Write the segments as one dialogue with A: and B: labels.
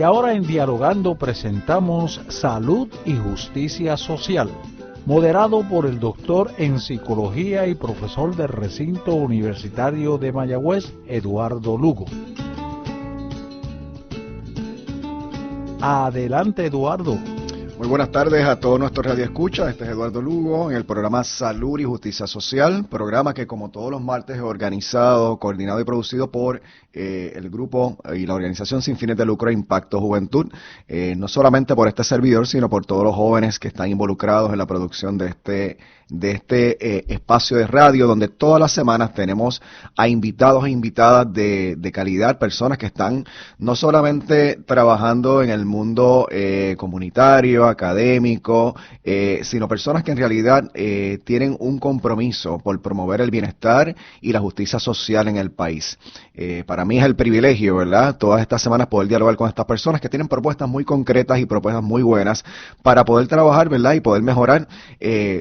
A: ahora en Dialogando presentamos Salud y Justicia Social, moderado por el doctor en Psicología y profesor del Recinto Universitario de Mayagüez, Eduardo Lugo. Adelante, Eduardo.
B: Muy buenas tardes a todos nuestros radioescuchas. Este es Eduardo Lugo en el programa Salud y Justicia Social, programa que como todos los martes es organizado, coordinado y producido por el grupo y la organización sin fines de lucro Impacto Juventud, no solamente por este servidor, sino por todos los jóvenes que están involucrados en la producción de este espacio de radio, donde todas las semanas tenemos a invitados e invitadas de calidad, personas que están no solamente trabajando en el mundo comunitario, académico, sino personas que en realidad tienen un compromiso por promover el bienestar y la justicia social en el país. Para mí es el privilegio, ¿verdad?, todas estas semanas poder dialogar con estas personas que tienen propuestas muy concretas y propuestas muy buenas para poder trabajar, ¿verdad?, y poder mejorar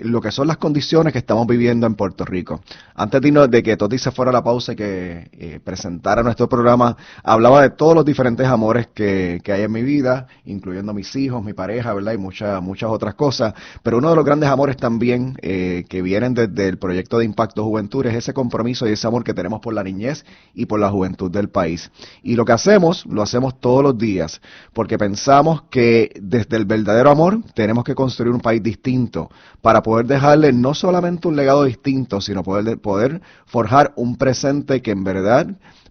B: lo que son las condiciones que estamos viviendo en Puerto Rico. Antes de que Toti se fuera a la pausa y que presentara nuestro programa, hablaba de todos los diferentes amores que hay en mi vida, incluyendo mis hijos, mi pareja, ¿verdad?, y muchas otras cosas. Pero uno de los grandes amores también que vienen desde el proyecto de Impacto Juventud es ese compromiso y ese amor que tenemos por la niñez y por la juventud del país. Y lo hacemos todos los días, porque pensamos que desde el verdadero amor tenemos que construir un país distinto para poder dejarle no solamente un legado distinto, sino poder forjar un presente que en verdad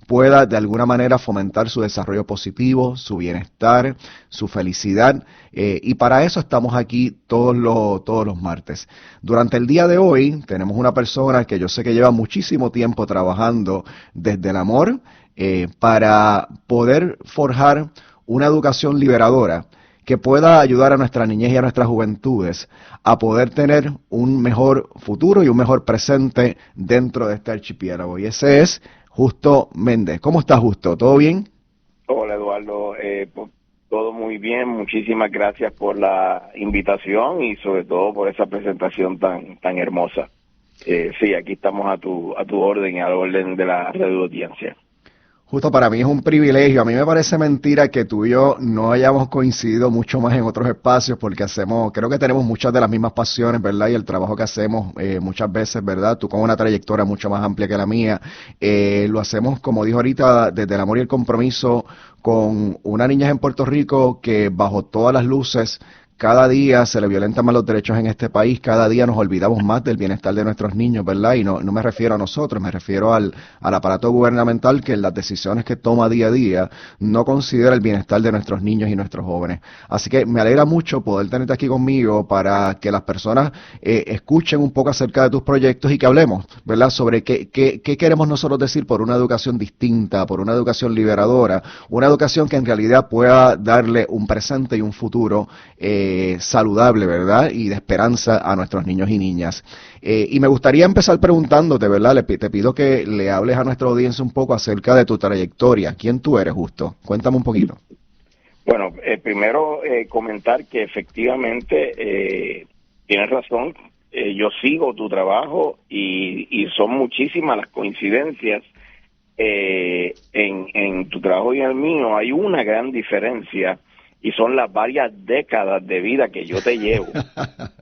B: pueda de alguna manera fomentar su desarrollo positivo, su bienestar, su felicidad, y para eso estamos aquí todos los martes. Durante el día de hoy tenemos una persona que yo sé que lleva muchísimo tiempo trabajando desde el amor para poder forjar una educación liberadora que pueda ayudar a nuestra niñez y a nuestras juventudes a poder tener un mejor futuro y un mejor presente dentro de este archipiélago. Y ese es Justo Méndez. ¿Cómo estás, Justo? ¿Todo bien?
C: Hola, Eduardo. Todo muy bien. Muchísimas gracias por la invitación y sobre todo por esa presentación tan hermosa. Sí, aquí estamos a tu orden y al orden de la radio audiencia.
B: Justo, para mí es un privilegio. A mí me parece mentira que tú y yo no hayamos coincidido mucho más en otros espacios porque creo que tenemos muchas de las mismas pasiones, ¿verdad? Y el trabajo que hacemos muchas veces, ¿verdad? Tú con una trayectoria mucho más amplia que la mía, lo hacemos, como dijo ahorita, desde el amor y el compromiso con una niñez en Puerto Rico que bajo todas las luces cada día se le violentan más los derechos en este país, cada día nos olvidamos más del bienestar de nuestros niños, ¿verdad? Y no me refiero a nosotros, me refiero al aparato gubernamental que en las decisiones que toma día a día no considera el bienestar de nuestros niños y nuestros jóvenes. Así que me alegra mucho poder tenerte aquí conmigo para que las personas escuchen un poco acerca de tus proyectos y que hablemos, ¿verdad?, sobre qué queremos nosotros decir por una educación distinta, por una educación liberadora, una educación que en realidad pueda darle un presente y un futuro saludable, ¿verdad?, y de esperanza a nuestros niños y niñas. Y me gustaría empezar preguntándote, ¿verdad?, te pido que le hables a nuestra audiencia un poco acerca de tu trayectoria. ¿Quién tú eres, Justo? Cuéntame un poquito.
C: Bueno, primero comentar que efectivamente tienes razón. Yo sigo tu trabajo y son muchísimas las coincidencias en tu trabajo y en el mío. Hay una gran diferencia y son las varias décadas de vida que yo te llevo.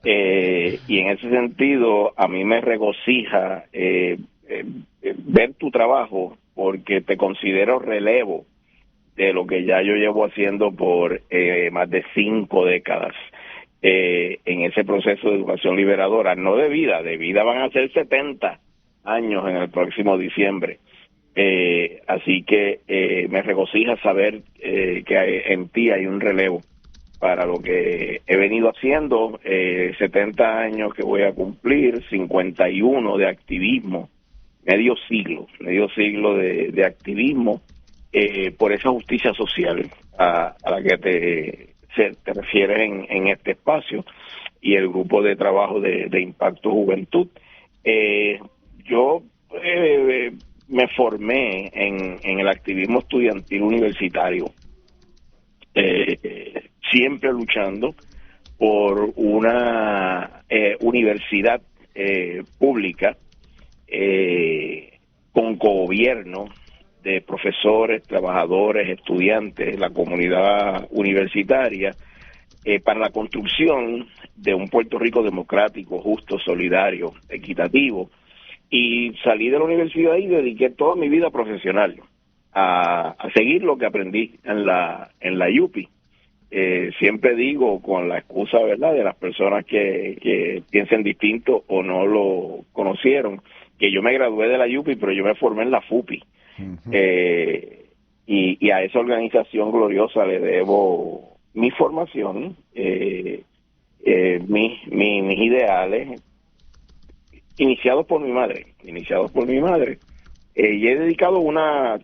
C: Y en ese sentido, a mí me regocija ver tu trabajo porque te considero relevo de lo que ya yo llevo haciendo por más de 5 décadas en ese proceso de educación liberadora, no de vida van a ser 70 años en el próximo diciembre. Así que me regocija saber que en ti hay un relevo para lo que he venido haciendo, 70 años que voy a cumplir, 51 de activismo, medio siglo de activismo por esa justicia social a la que te refieres en este espacio y el grupo de trabajo de Impacto Juventud. Yo me formé en el activismo estudiantil universitario, siempre luchando por una universidad pública con cogobierno de profesores, trabajadores, estudiantes, la comunidad universitaria, para la construcción de un Puerto Rico democrático, justo, solidario, equitativo. Y salí de la universidad y dediqué toda mi vida profesional a seguir lo que aprendí en la UPI. Siempre digo, con la excusa, ¿verdad?, de las personas que piensen distinto o no lo conocieron, que yo me gradué de la UPI, pero yo me formé en la FUPI. Uh-huh. Y a esa organización gloriosa le debo mi formación, mis ideales, iniciados por mi madre. Y he dedicado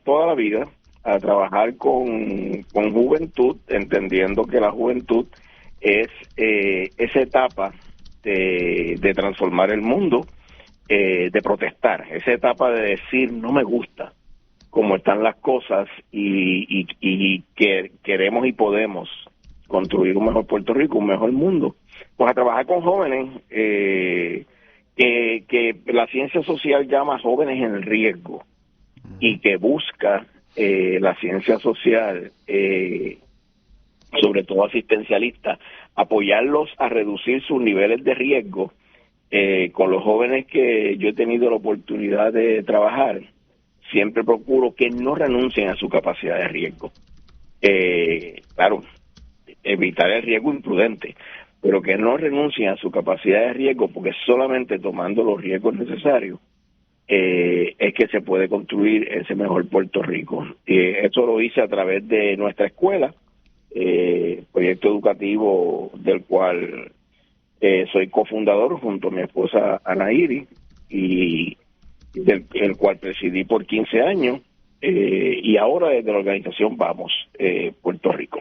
C: toda la vida a trabajar con juventud, entendiendo que la juventud es esa etapa de transformar el mundo, de protestar, esa etapa de decir no me gusta cómo están las cosas y que queremos y podemos construir un mejor Puerto Rico, un mejor mundo. Pues a trabajar con jóvenes, que la ciencia social llama jóvenes en riesgo, y que busca la ciencia social, sobre todo asistencialista, apoyarlos a reducir sus niveles de riesgo. Con los jóvenes que yo he tenido la oportunidad de trabajar, siempre procuro que no renuncien a su capacidad de riesgo. Claro, evitar el riesgo imprudente, pero que no renuncien a su capacidad de riesgo, porque solamente tomando los riesgos necesarios es que se puede construir ese mejor Puerto Rico. Esto lo hice a través de nuestra escuela, proyecto educativo del cual soy cofundador junto a mi esposa Ana Iris, y el cual presidí por 15 años, y ahora desde la organización Vamos, Puerto Rico.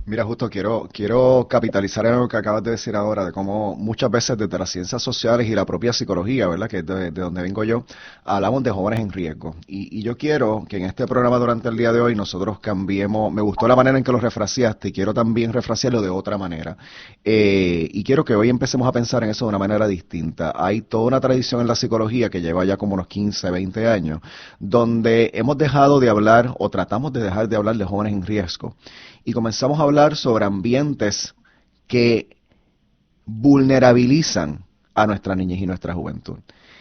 B: Mira, justo quiero capitalizar en lo que acabas de decir ahora, de cómo muchas veces desde las ciencias sociales y la propia psicología, ¿verdad?, que es de donde vengo yo, hablamos de jóvenes en riesgo. Y yo quiero que en este programa durante el día de hoy nosotros cambiemos, me gustó la manera en que lo refraseaste y quiero también refrasearlo de otra manera. Y quiero que hoy empecemos a pensar en eso de una manera distinta. Hay toda una tradición en la psicología que lleva ya como unos 15, 20 años, donde hemos dejado de hablar o tratamos de dejar de hablar de jóvenes en riesgo. Y comenzamos a hablar sobre ambientes que vulnerabilizan a nuestra niñez y nuestra juventud.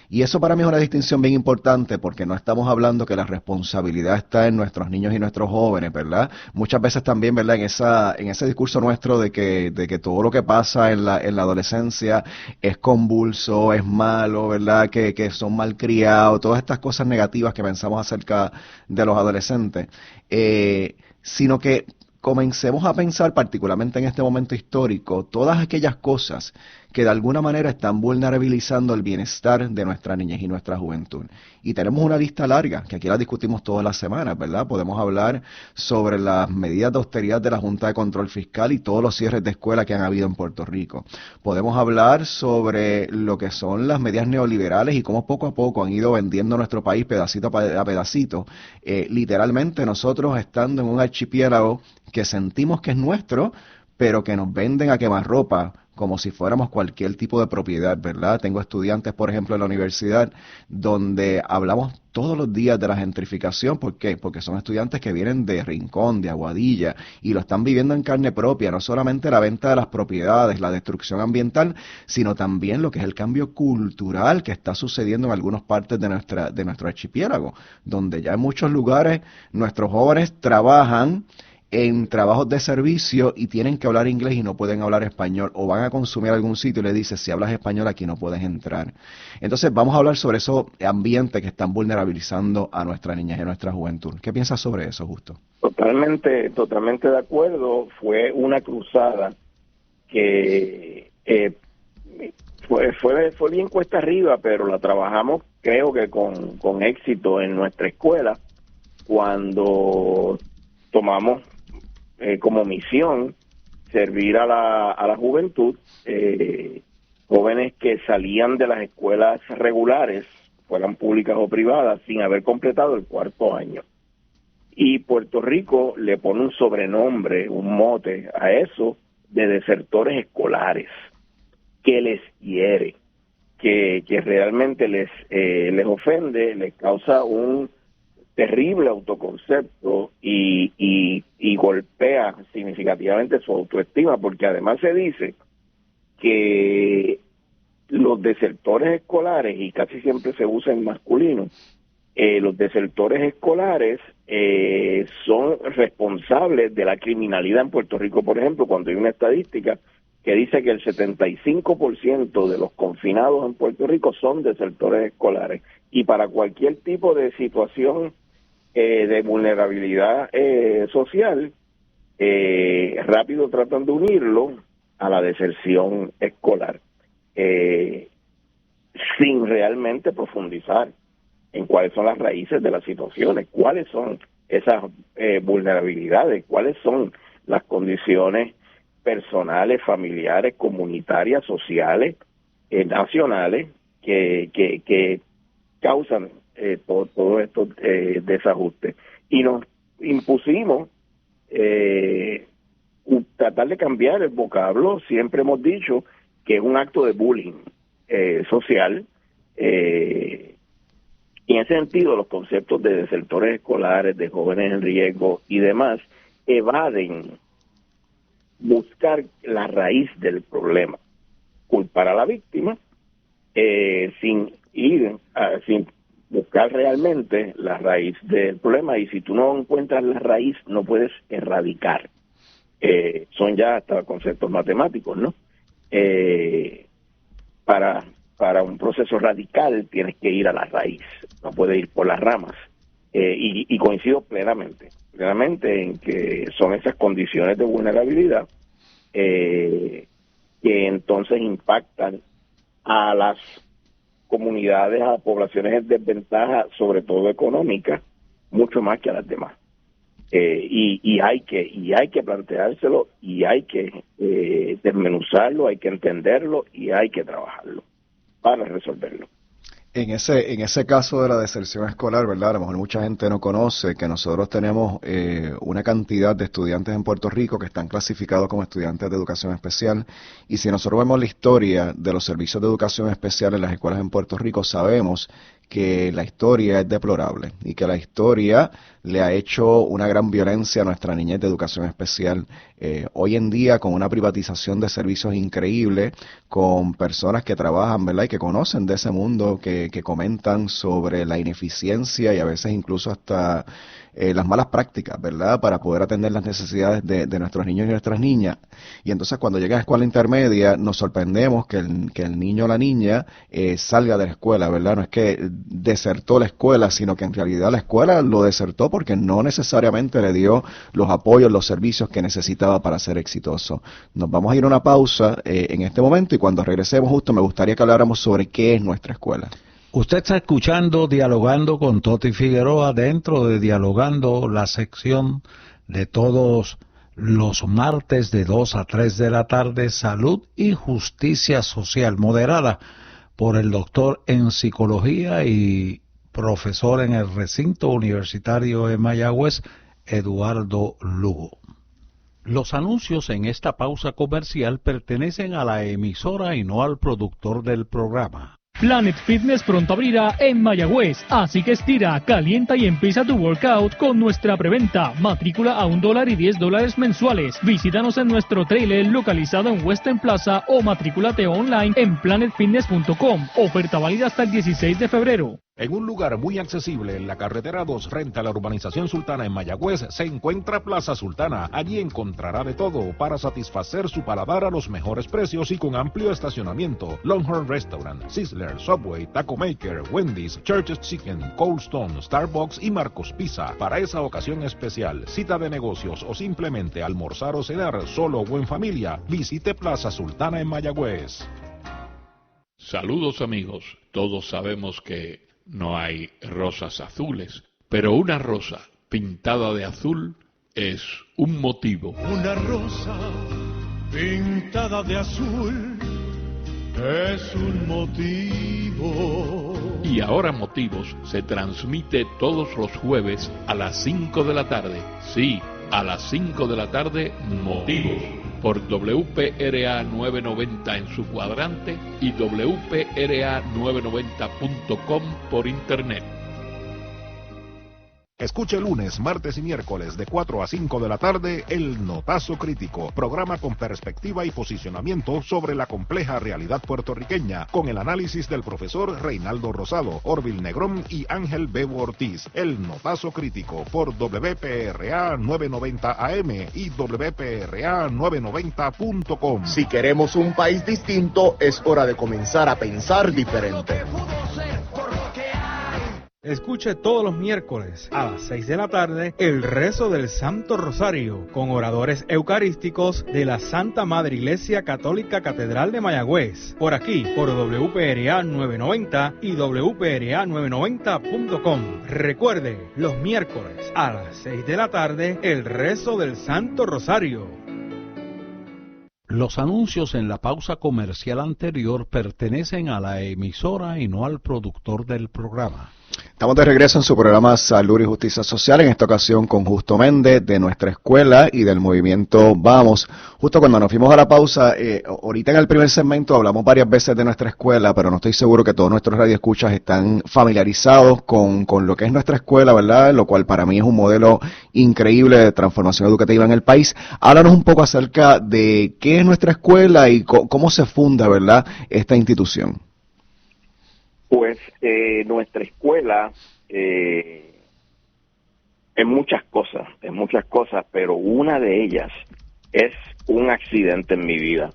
B: Y eso para mí es una distinción bien importante, porque no estamos hablando que la responsabilidad está en nuestros niños y nuestros jóvenes, ¿verdad? Muchas veces también, ¿verdad?, en ese discurso nuestro de que todo lo que pasa en la adolescencia es convulso, es malo, ¿verdad?, que son malcriados, todas estas cosas negativas que pensamos acerca de los adolescentes, sino que comencemos a pensar, particularmente en este momento histórico, todas aquellas cosas que de alguna manera están vulnerabilizando el bienestar de nuestra niñez y nuestra juventud. Y tenemos una lista larga, que aquí la discutimos todas las semanas, ¿verdad? Podemos hablar sobre las medidas de austeridad de la Junta de Control Fiscal y todos los cierres de escuela que han habido en Puerto Rico. Podemos hablar sobre lo que son las medidas neoliberales y cómo poco a poco han ido vendiendo nuestro país pedacito a pedacito. Literalmente nosotros estando en un archipiélago que sentimos que es nuestro, pero que nos venden a quemarropa como si fuéramos cualquier tipo de propiedad, ¿verdad? Tengo estudiantes, por ejemplo, en la universidad, donde hablamos todos los días de la gentrificación. ¿Por qué? Porque son estudiantes que vienen de Rincón, de Aguadilla, y lo están viviendo en carne propia, no solamente la venta de las propiedades, la destrucción ambiental, sino también lo que es el cambio cultural que está sucediendo en algunas partes de nuestro archipiélago, donde ya en muchos lugares nuestros jóvenes trabajan en trabajos de servicio y tienen que hablar inglés y no pueden hablar español, o van a consumir algún sitio y le dice, si hablas español aquí no puedes entrar. Entonces vamos a hablar sobre esos ambientes que están vulnerabilizando a nuestra niñez y a nuestra juventud. ¿Qué piensas sobre eso, Justo?
C: Totalmente de acuerdo. Fue una cruzada que fue bien cuesta arriba, pero la trabajamos, creo que con éxito en nuestra escuela, cuando tomamos como misión servir a la juventud, jóvenes que salían de las escuelas regulares, fueran públicas o privadas, sin haber completado el cuarto año. Y Puerto Rico le pone un sobrenombre, un mote a eso, de desertores escolares, que les hiere, que realmente les ofende, les causa terrible autoconcepto y golpea significativamente su autoestima, porque además se dice que los desertores escolares, y casi siempre se usa en masculino, los desertores escolares son responsables de la criminalidad en Puerto Rico. Por ejemplo, cuando hay una estadística que dice que el 75% de los confinados en Puerto Rico son desertores escolares, y para cualquier tipo de situación de vulnerabilidad social, rápido tratan de unirlo a la deserción escolar, sin realmente profundizar en cuáles son las raíces de las situaciones, cuáles son esas vulnerabilidades, cuáles son las condiciones personales, familiares, comunitarias, sociales, nacionales, que causan todos estos desajustes. Y nos impusimos tratar de cambiar el vocablo. Siempre hemos dicho que es un acto de bullying social, y en ese sentido los conceptos de desertores escolares, de jóvenes en riesgo y demás evaden buscar la raíz del problema, culpar a la víctima sin buscar realmente la raíz del problema, y si tú no encuentras la raíz no puedes erradicar. Son ya hasta conceptos matemáticos, ¿no? Para un proceso radical tienes que ir a la raíz, no puedes ir por las ramas. Y coincido plenamente en que son esas condiciones de vulnerabilidad que entonces impactan a las comunidades, a poblaciones en desventaja, sobre todo económica, mucho más que a las demás. Y hay que planteárselo, y hay que desmenuzarlo, hay que entenderlo y hay que trabajarlo para resolverlo.
B: En ese caso de la deserción escolar, ¿verdad? A lo mejor mucha gente no conoce que nosotros tenemos una cantidad de estudiantes en Puerto Rico que están clasificados como estudiantes de educación especial, y si nosotros vemos la historia de los servicios de educación especial en las escuelas en Puerto Rico, sabemos que la historia es deplorable y que la historia le ha hecho una gran violencia a nuestra niñez de educación especial. Hoy en día, con una privatización de servicios increíble, con personas que trabajan, ¿verdad?, y que conocen de ese mundo, que comentan sobre la ineficiencia y a veces incluso hasta las malas prácticas, ¿verdad?, para poder atender las necesidades de nuestros niños y nuestras niñas. Y entonces cuando llega a la escuela intermedia nos sorprendemos que el niño o la niña salga de la escuela, ¿verdad? No es que desertó la escuela, sino que en realidad la escuela lo desertó porque no necesariamente le dio los apoyos, los servicios que necesitaba para ser exitoso. Nos vamos a ir a una pausa en este momento, y cuando regresemos justo me gustaría que habláramos sobre qué es nuestra escuela.
A: Usted está escuchando Dialogando con Toti Figueroa, dentro de Dialogando, la sección de todos los martes de 2 a 3 de la tarde, Salud y Justicia Social, moderada por el doctor en Psicología y profesor en el recinto universitario de Mayagüez, Eduardo Lugo. Los anuncios en esta pausa comercial pertenecen a la emisora y no al productor del programa.
D: Planet Fitness pronto abrirá en Mayagüez, así que estira, calienta y empieza tu workout con nuestra preventa. Matrícula a $1 y $10 mensuales. Visítanos en nuestro trailer localizado en Western Plaza o matrículate online en planetfitness.com. Oferta válida hasta el 16 de febrero.
E: En un lugar muy accesible, en la carretera 2 frente a la urbanización Sultana en Mayagüez, se encuentra Plaza Sultana. Allí encontrará de todo para satisfacer su paladar a los mejores precios y con amplio estacionamiento. Longhorn Restaurant, Sizzler, Subway, Taco Maker, Wendy's, Church's Chicken, Cold Stone, Starbucks y Marcos Pizza. Para esa ocasión especial, cita de negocios o simplemente almorzar o cenar solo o en familia, visite Plaza Sultana en Mayagüez.
F: Saludos amigos, todos sabemos que no hay rosas azules, pero una rosa pintada de azul es un motivo.
G: Una rosa pintada de azul es un motivo.
F: Y ahora Motivos se transmite todos los jueves a las 5 de la tarde. Sí, a las 5 de la tarde, Motivos. Por WPRA 990 en su cuadrante y WPRA990.com por internet.
E: Escuche lunes, martes y miércoles de 4 a 5 de la tarde El Notazo Crítico, programa con perspectiva y posicionamiento sobre la compleja realidad puertorriqueña, con el análisis del profesor Reinaldo Rosado, Orville Negrón y Ángel Bebo Ortiz. El Notazo Crítico por WPRA 990 AM y WPRA 990.com.
H: Si queremos un país distinto, es hora de comenzar a pensar diferente.
I: Escuche todos los miércoles a las 6 de la tarde el rezo del Santo Rosario con oradores eucarísticos de la Santa Madre Iglesia Católica Catedral de Mayagüez. Por aquí, por WPRA 990 y WPRA990.com. Recuerde, los miércoles a las 6 de la tarde el rezo del Santo Rosario.
A: Los anuncios en la pausa comercial anterior pertenecen a la emisora y no al productor del programa.
B: Estamos de regreso en su programa Salud y Justicia Social, en esta ocasión con Justo Méndez de nuestra escuela y del movimiento Vamos. Justo cuando nos fuimos a la pausa, ahorita en el primer segmento hablamos varias veces de nuestra escuela, pero no estoy seguro que todos nuestros radioescuchas están familiarizados con lo que es nuestra escuela, ¿verdad? Lo cual para mí es un modelo increíble de transformación educativa en el país. Háblanos un poco acerca de qué es nuestra escuela y cómo se funda, ¿verdad?, esta institución.
C: Pues nuestra escuela es muchas cosas, pero una de ellas es un accidente en mi vida.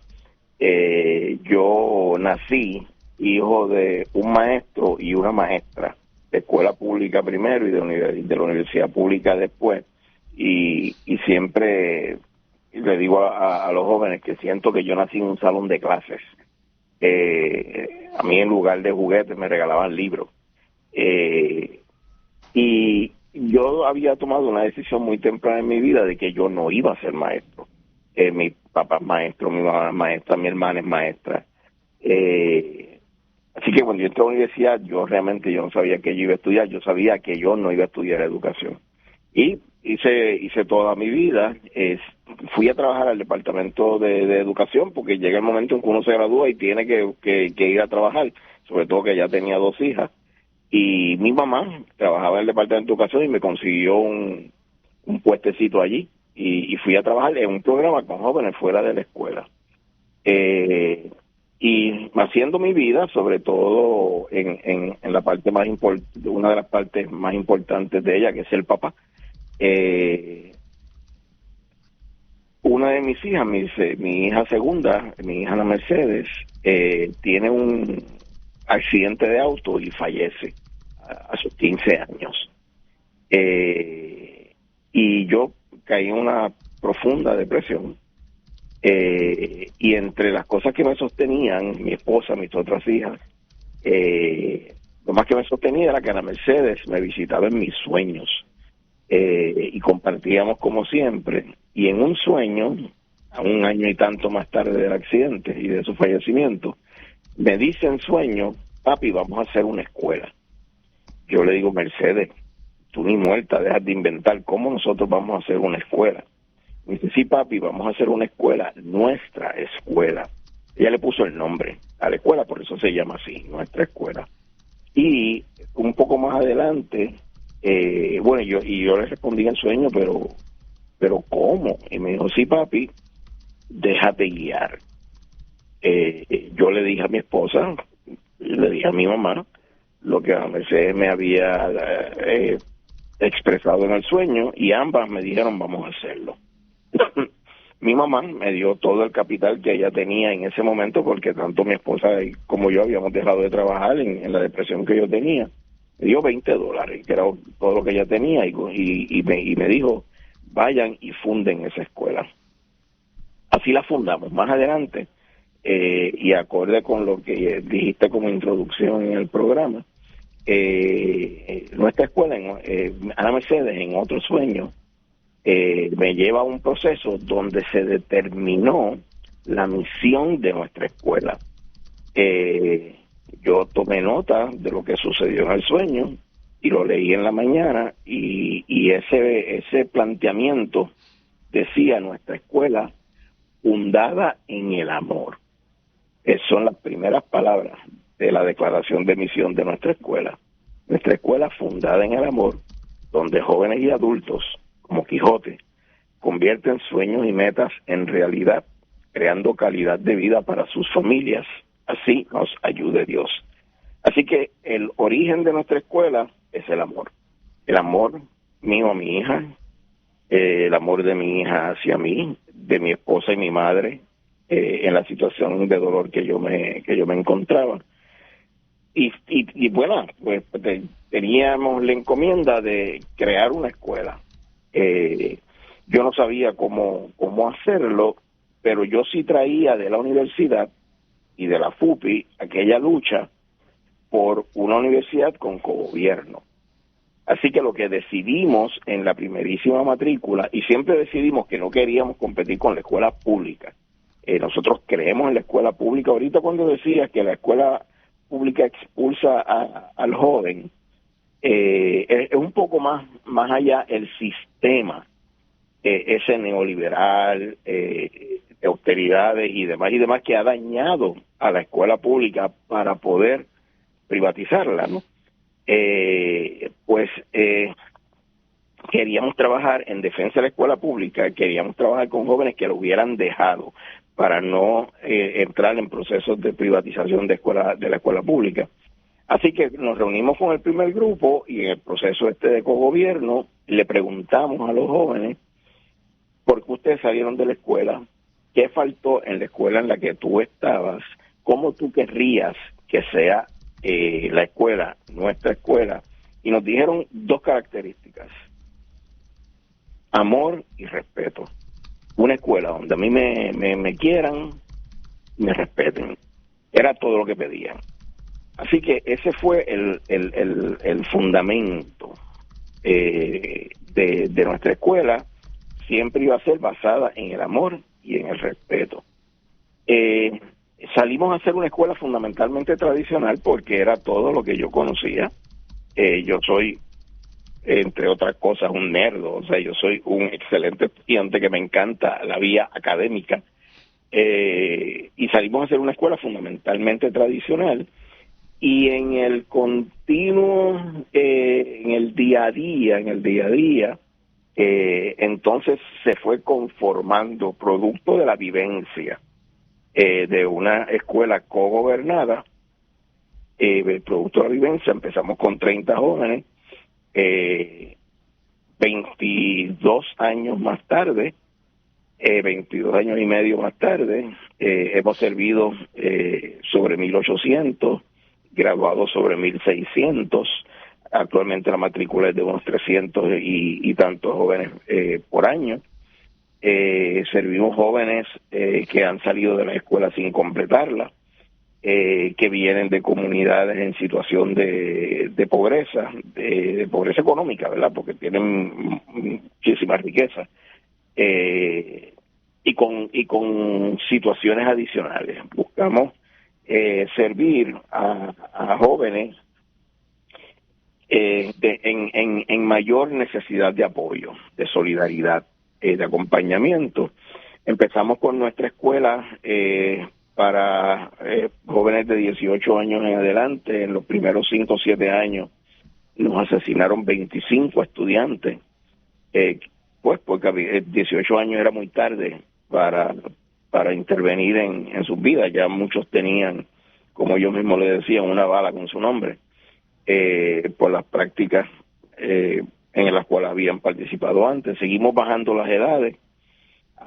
C: Yo nací hijo de un maestro y una maestra, de escuela pública primero y de la universidad pública después, y siempre le digo a los jóvenes que siento que yo nací en un salón de clases. A mí en lugar de juguetes me regalaban libros. Y yo había tomado una decisión muy temprana en mi vida de que yo no iba a ser maestro. Mi papá es maestro, mi mamá es maestra, mi hermana es maestra. Así que cuando yo entré a la universidad, yo no sabía que yo iba a estudiar, yo sabía que yo no iba a estudiar educación. Y hice toda mi vida, fui a trabajar al departamento de educación, porque llega el momento en que uno se gradúa y tiene que ir a trabajar, sobre todo que ya tenía 2 hijas, y mi mamá trabajaba en el departamento de educación y me consiguió un puestecito allí, y fui a trabajar en un programa con jóvenes fuera de la escuela, y haciendo mi vida, sobre todo en la parte más importante, una de las partes más importantes de ella, que es el papá. Una de mis hijas, mi hija segunda, mi hija Ana Mercedes, tiene un accidente de auto y fallece a sus 15 años. Y yo caí en una profunda depresión. Y entre las cosas que me sostenían, mi esposa, mis otras hijas, lo más que me sostenía era que Ana Mercedes me visitaba en mis sueños. Y compartíamos como siempre, y en un sueño, a 1 año y tanto más tarde del accidente y de su fallecimiento, me dice en sueño: papi, vamos a hacer una escuela. Yo le digo: Mercedes, tú ni muerta, dejas de inventar, ¿cómo nosotros vamos a hacer una escuela? Me dice: sí, papi, vamos a hacer una escuela, nuestra escuela. Ella le puso el nombre a la escuela, por eso se llama así, nuestra escuela. Y un poco más adelante, yo le respondí en sueño, pero ¿cómo? Y me dijo: sí, papi, déjate guiar. Yo le dije a mi esposa, le dije a mi mamá lo que a Mercedes me había expresado en el sueño, y ambas me dijeron: vamos a hacerlo. Mi mamá me dio todo el capital que ella tenía en ese momento, porque tanto mi esposa como yo habíamos dejado de trabajar en la depresión que yo tenía. Me dio $20, que era todo lo que ella tenía, y me dijo: vayan y funden esa escuela. Así la fundamos. Más adelante, y acorde con lo que dijiste como introducción en el programa, nuestra escuela, Ana Mercedes, en otro sueño, me lleva a un proceso donde se determinó la misión de nuestra escuela. Yo tomé nota de lo que sucedió en el sueño y lo leí en la mañana, y ese planteamiento decía: nuestra escuela fundada en el amor. Son las primeras palabras de la declaración de misión de nuestra escuela. Nuestra escuela fundada en el amor, donde jóvenes y adultos, como Quijote, convierten sueños y metas en realidad, creando calidad de vida para sus familias. Así nos ayude Dios. Así que el origen de nuestra escuela es el amor mío a mi hija, el amor de mi hija hacia mí, de mi esposa y mi madre, en la situación de dolor que yo me encontraba. Y bueno, pues teníamos la encomienda de crear una escuela. Yo no sabía cómo hacerlo, pero yo sí traía de la universidad y de la FUPI aquella lucha por una universidad con cogobierno. Así que lo que decidimos en la primerísima matrícula, y siempre decidimos que no queríamos competir con la escuela pública. Nosotros creemos en la escuela pública. Ahorita cuando decías que la escuela pública expulsa al joven, es un poco más allá el sistema, ese neoliberal, de austeridades y demás que ha dañado a la escuela pública para poder privatizarla, ¿no? Queríamos trabajar en defensa de la escuela pública, queríamos trabajar con jóvenes que lo hubieran dejado para no entrar en procesos de privatización de la escuela pública. Así que nos reunimos con el primer grupo y en el proceso de cogobierno le preguntamos a los jóvenes por qué ustedes salieron de la escuela, qué faltó en la escuela en la que tú estabas, cómo tú querrías que sea la escuela, nuestra escuela, y nos dijeron dos características: amor y respeto. Una escuela donde a mí me quieran, me respeten. Era todo lo que pedían. Así que ese fue el fundamento de nuestra escuela. Siempre iba a ser basada en el amor y en el respeto. Salimos a hacer una escuela fundamentalmente tradicional porque era todo lo que yo conocía. Yo soy, entre otras cosas, un nerd, o sea, yo soy un excelente estudiante que me encanta la vía académica, y salimos a hacer una escuela fundamentalmente tradicional, y en el continuo, en el día a día, entonces se fue conformando, producto de la vivencia de una escuela cogobernada, producto de la vivencia. Empezamos con 30 jóvenes, 22 años más tarde, 22 años y medio más tarde, hemos servido sobre 1.800, graduados sobre 1.600. Actualmente la matrícula es de unos 300 y tantos jóvenes por año. Servimos jóvenes que han salido de la escuela sin completarla, que vienen de comunidades en situación de pobreza, de pobreza económica, ¿verdad? Porque tienen muchísima riqueza, y con situaciones adicionales. Buscamos servir a jóvenes en mayor necesidad de apoyo, de solidaridad, de acompañamiento. Empezamos con nuestra escuela para jóvenes de 18 años en adelante. En los primeros 5 o 7 años nos asesinaron 25 estudiantes, pues porque 18 años era muy tarde para intervenir en sus vidas. Ya muchos tenían, como yo mismo le decía, una bala con su nombre, por las prácticas en las cuales habían participado antes. Seguimos bajando las edades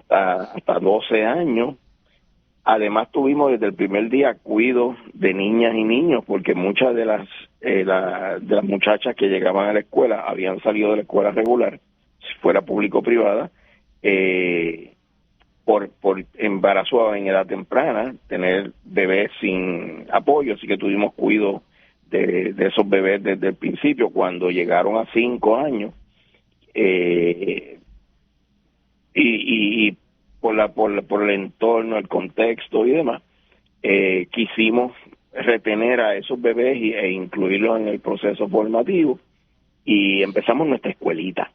C: hasta 12 años. Además tuvimos desde el primer día cuidado de niñas y niños, porque muchas de las muchachas que llegaban a la escuela habían salido de la escuela regular, si fuera público o privada, por embarazo en edad temprana, tener bebés sin apoyo. Así que tuvimos cuidado de esos bebés desde el principio. Cuando llegaron a 5 años, y por el entorno, el contexto y demás, quisimos retener a esos bebés e incluirlos en el proceso formativo, y empezamos nuestra escuelita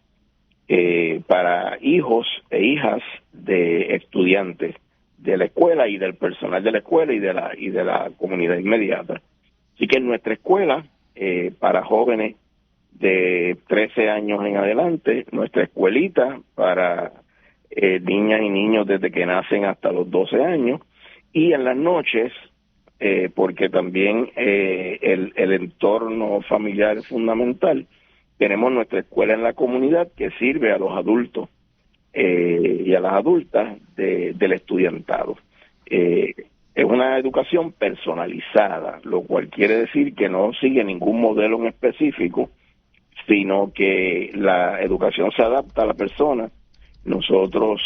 C: para hijos e hijas de estudiantes de la escuela y del personal de la escuela y de la comunidad inmediata. Así que en nuestra escuela, para jóvenes de 13 años en adelante, nuestra escuelita para niñas y niños desde que nacen hasta los 12 años, y en las noches, porque también el entorno familiar es fundamental, tenemos nuestra escuela en la comunidad que sirve a los adultos y a las adultas del estudiantado. Es una educación personalizada, lo cual quiere decir que no sigue ningún modelo en específico, sino que la educación se adapta a la persona. Nosotros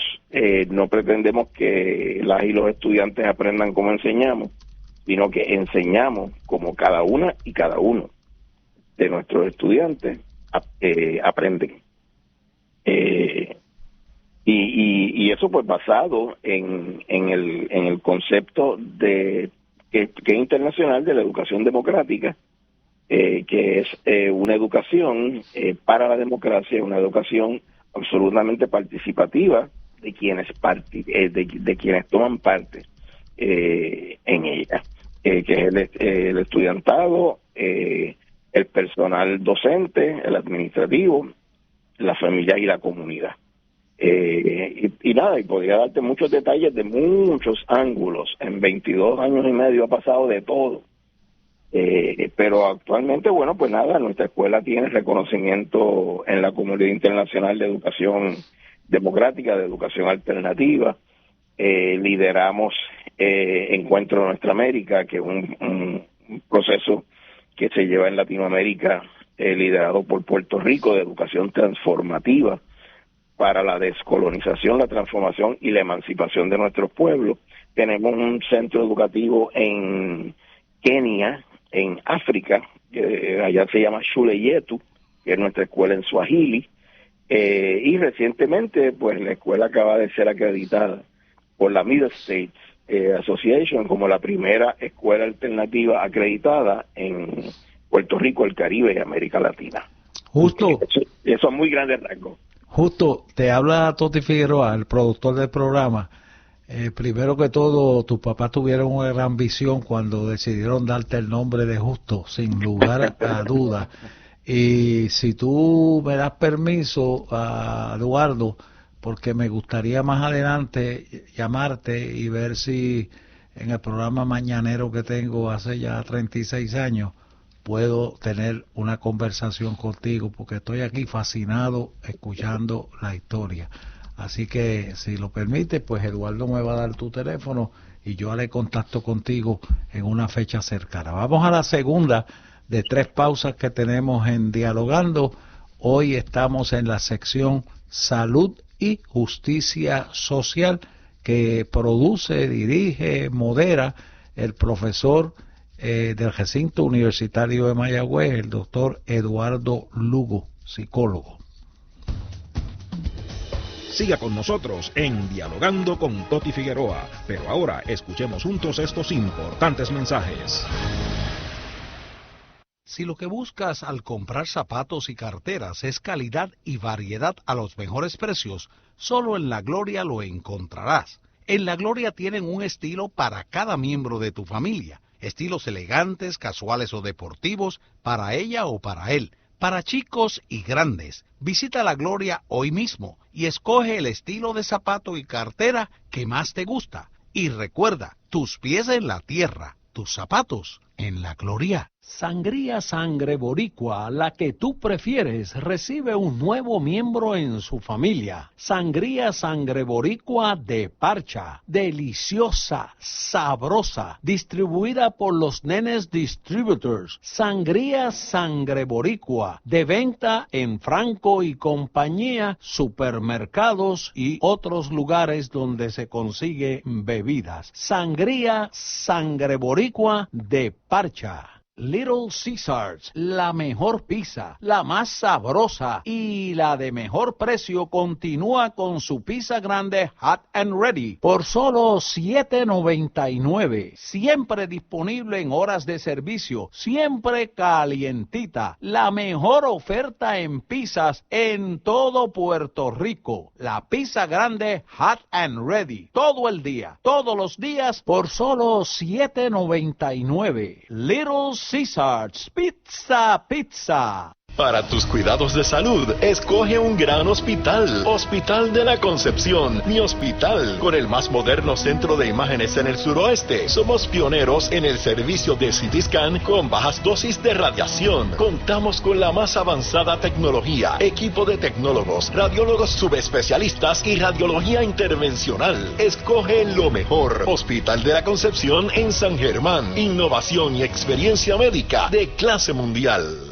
C: no pretendemos que las y los estudiantes aprendan como enseñamos, sino que enseñamos como cada una y cada uno de nuestros estudiantes aprenden. Y eso pues basado en el concepto que es internacional de la educación democrática, que es una educación para la democracia, una educación absolutamente participativa de quienes de quienes toman parte en ella, que es el estudiantado, el personal docente, el administrativo, la familia y la comunidad. Y nada, y podría darte muchos detalles de muchos ángulos. En 22 años y medio ha pasado de todo. Pero actualmente, bueno, pues nada, nuestra escuela tiene reconocimiento en la comunidad internacional de educación democrática, de educación alternativa. Lideramos Encuentro Nuestra América, que es un proceso que se lleva en Latinoamérica, liderado por Puerto Rico, de educación transformativa para la descolonización, la transformación y la emancipación de nuestros pueblos. Tenemos un centro educativo en Kenia, en África, allá se llama Shule Yetu, que es nuestra escuela en Swahili, y recientemente pues la escuela acaba de ser acreditada por la Middle States Association como la primera escuela alternativa acreditada en Puerto Rico, el Caribe y América Latina.
A: Justo.
C: Eso es muy grande rasgo.
A: Justo, te habla Toti Figueroa, el productor del programa. Primero que todo, tus papás tuvieron una gran visión cuando decidieron darte el nombre de Justo, sin lugar a duda. Y si tú me das permiso, Eduardo, porque me gustaría más adelante llamarte y ver si en el programa mañanero que tengo hace ya 36 años puedo tener una conversación contigo, porque estoy aquí fascinado escuchando la historia. Así que, si lo permite, pues Eduardo me va a dar tu teléfono y yo haré contacto contigo en una fecha cercana. Vamos a la segunda de 3 pausas que tenemos en Dialogando. Hoy estamos en la sección Salud y Justicia Social, que produce, dirige, modera el profesor del recinto universitario de Mayagüez, el doctor Eduardo Lugo, psicólogo.
E: Siga con nosotros en Dialogando con Toti Figueroa, pero ahora escuchemos juntos estos importantes mensajes.
A: Si lo que buscas al comprar zapatos y carteras es calidad y variedad a los mejores precios, solo en La Gloria lo encontrarás. En La Gloria tienen un estilo para cada miembro de tu familia. Estilos elegantes, casuales o deportivos, para ella o para él. Para chicos y grandes, visita La Gloria hoy mismo y escoge el estilo de zapato y cartera que más te gusta. Y recuerda, tus pies en la tierra, tus zapatos en La Gloria. Sangría Sangre Boricua, la que tú prefieres, recibe un nuevo miembro en su familia. Sangría Sangre Boricua de parcha, deliciosa, sabrosa, distribuida por los Nenes Distributors. Sangría Sangre Boricua, de venta en Franco y Compañía, supermercados y otros lugares donde se consigue bebidas. Sangría Sangre Boricua de parcha. Little Caesars, la mejor pizza, la más sabrosa y la de mejor precio, continúa con su pizza grande Hot and Ready por solo $7.99. Siempre disponible en horas de servicio, siempre calientita. La mejor oferta en pizzas en todo Puerto Rico. La pizza grande Hot and Ready, todo el día, todos los días por solo $7.99. Little Caesars Pizza.
J: Para tus cuidados de salud, escoge un gran hospital. Hospital de la Concepción, mi hospital, con el más moderno centro de imágenes en el suroeste. Somos pioneros en el servicio de CT Scan con bajas dosis de radiación. Contamos con la más avanzada tecnología, equipo de tecnólogos, radiólogos subespecialistas y radiología intervencional. Escoge lo mejor. Hospital de la Concepción en San Germán. Innovación y experiencia médica de clase mundial.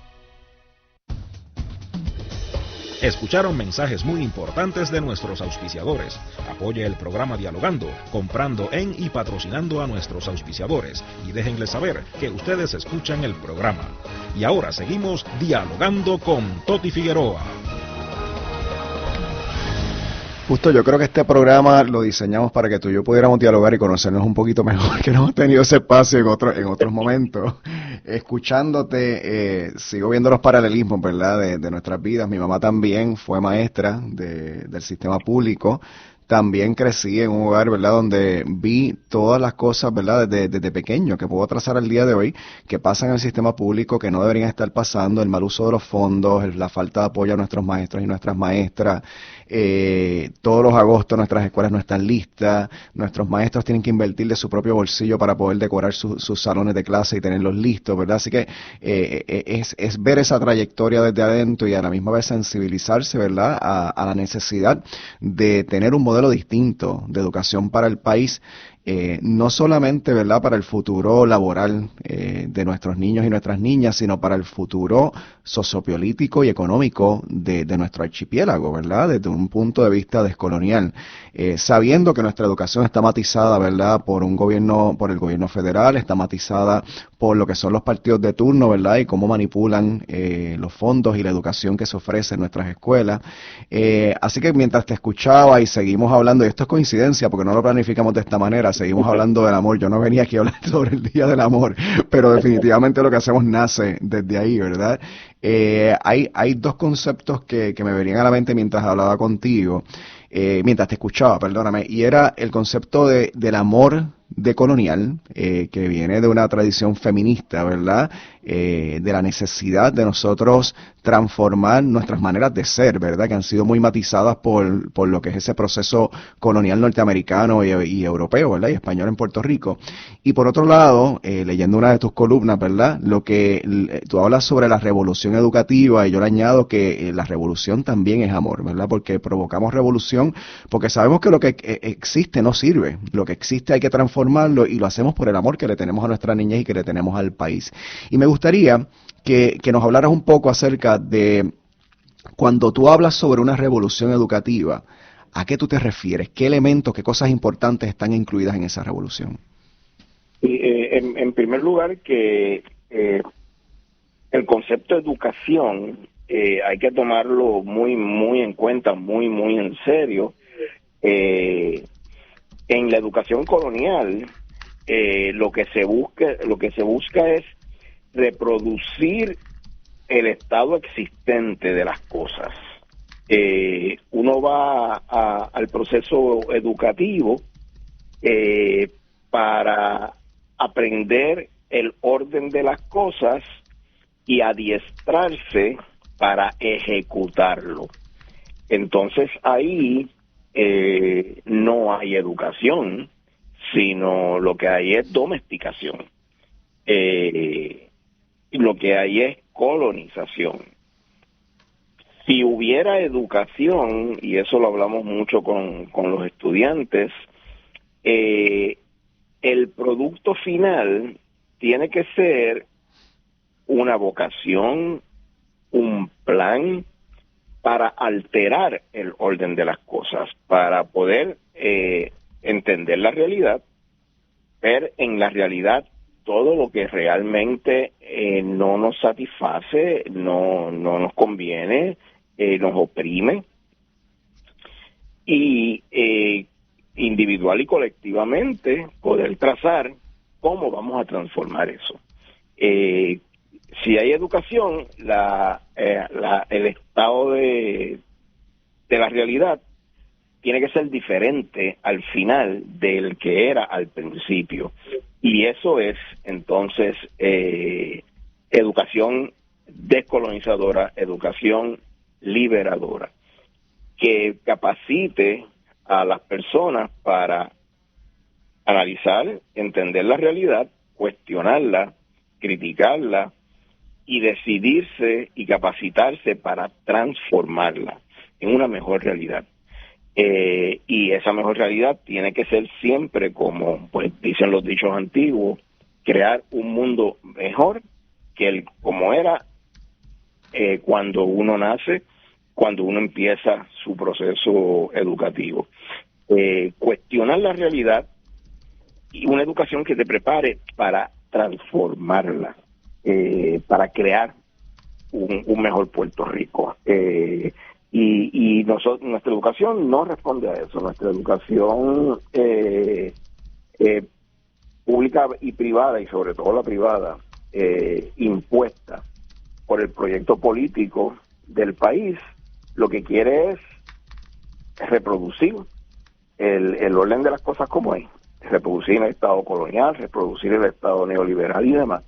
E: Escucharon mensajes muy importantes de nuestros auspiciadores. Apoye el programa Dialogando, comprando en y patrocinando a nuestros auspiciadores y déjenles saber que ustedes escuchan el programa. Y ahora seguimos dialogando con Toti Figueroa.
B: Justo, yo creo que este programa lo diseñamos para que tú y yo pudiéramos dialogar y conocernos un poquito mejor, que no hemos tenido ese espacio en otros momentos. Escuchándote, sigo viendo los paralelismos, ¿verdad?, de nuestras vidas. Mi mamá también fue maestra del sistema público. También crecí en un hogar, ¿verdad?, donde vi todas las cosas, ¿verdad?, desde pequeño, que puedo trazar al día de hoy, que pasan en el sistema público, que no deberían estar pasando, el mal uso de los fondos, la falta de apoyo a nuestros maestros y nuestras maestras. Todos los agostos nuestras escuelas no están listas, nuestros maestros tienen que invertir de su propio bolsillo para poder decorar sus salones de clase y tenerlos listos, ¿verdad? Así que es ver esa trayectoria desde adentro y a la misma vez sensibilizarse, ¿verdad?, a la necesidad de tener un modelo distinto de educación para el país, no solamente, ¿verdad?, para el futuro laboral de nuestros niños y nuestras niñas, sino para el futuro sociopolítico y económico de nuestro archipiélago, ¿verdad?, desde un punto de vista descolonial, sabiendo que nuestra educación está matizada, ¿verdad?, por el gobierno federal, está matizada por lo que son los partidos de turno, ¿verdad?, y cómo manipulan los fondos y la educación que se ofrece en nuestras escuelas. Así que mientras te escuchaba y seguimos hablando, y esto es coincidencia porque no lo planificamos de esta manera, seguimos hablando del amor. Yo no venía aquí a hablar sobre el Día del Amor, pero definitivamente lo que hacemos nace desde ahí, ¿verdad? Hay dos conceptos que me venían a la mente mientras hablaba contigo, mientras te escuchaba, perdóname, y era el concepto del amor decolonial, que viene de una tradición feminista, ¿verdad?, de la necesidad de nosotros transformar nuestras maneras de ser, ¿verdad?, que han sido muy matizadas por lo que es ese proceso colonial norteamericano y europeo, ¿verdad?, y español en Puerto Rico. Y por otro lado, leyendo una de tus columnas, ¿verdad?, tú hablas sobre la revolución educativa, y yo le añado que la revolución también es amor, ¿verdad?, porque provocamos revolución porque sabemos que lo que existe no sirve, lo que existe hay que transformarlo, y lo hacemos por el amor que le tenemos a nuestra niñez y que le tenemos al país. Y me gustaría que nos hablaras un poco acerca de cuando tú hablas sobre una revolución educativa, ¿a qué tú te refieres? ¿Qué elementos, qué cosas importantes están incluidas en esa revolución?
C: En primer lugar, que el concepto de educación hay que tomarlo muy, muy en cuenta, muy, muy en serio. En la educación colonial, lo que se busca es reproducir el estado existente de las cosas. Uno va al proceso educativo para aprender el orden de las cosas y adiestrarse para ejecutarlo. Entonces ahí no hay educación, sino lo que hay es domesticación. Lo que hay es colonización. Si hubiera educación, y eso lo hablamos mucho con los estudiantes, el producto final tiene que ser una vocación, un plan para alterar el orden de las cosas, para poder entender la realidad, ver en la realidad todo lo que realmente no nos satisface, no nos conviene, nos oprime, y individual y colectivamente poder trazar cómo vamos a transformar eso. Si hay educación, el estado de la realidad tiene que ser diferente al final del que era al principio. Y eso es, entonces, educación descolonizadora, educación liberadora, que capacite a las personas para analizar, entender la realidad, cuestionarla, criticarla y decidirse y capacitarse para transformarla en una mejor realidad. Y esa mejor realidad tiene que ser siempre, como pues dicen los dichos antiguos, crear un mundo mejor que como era cuando uno nace, cuando uno empieza su proceso educativo. Cuestionar la realidad y una educación que te prepare para transformarla, para crear un mejor Puerto Rico. Y nuestra educación no responde a eso. Nuestra educación pública y privada, y sobre todo la privada, impuesta por el proyecto político del país, lo que quiere es reproducir el orden de las cosas como es, reproducir el Estado colonial, reproducir el Estado neoliberal y demás.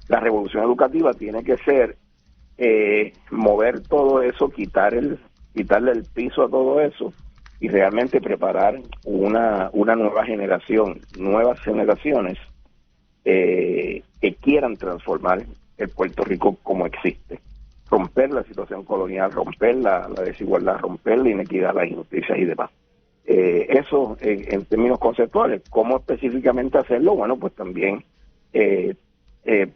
C: La revolución educativa tiene que ser mover todo eso, quitarle el piso a todo eso y realmente preparar una nueva generación, nuevas generaciones que quieran transformar el Puerto Rico como existe, romper la situación colonial, romper la desigualdad, romper la inequidad, la injusticia y demás. Eso en términos conceptuales. ¿Cómo específicamente hacerlo? Bueno, pues también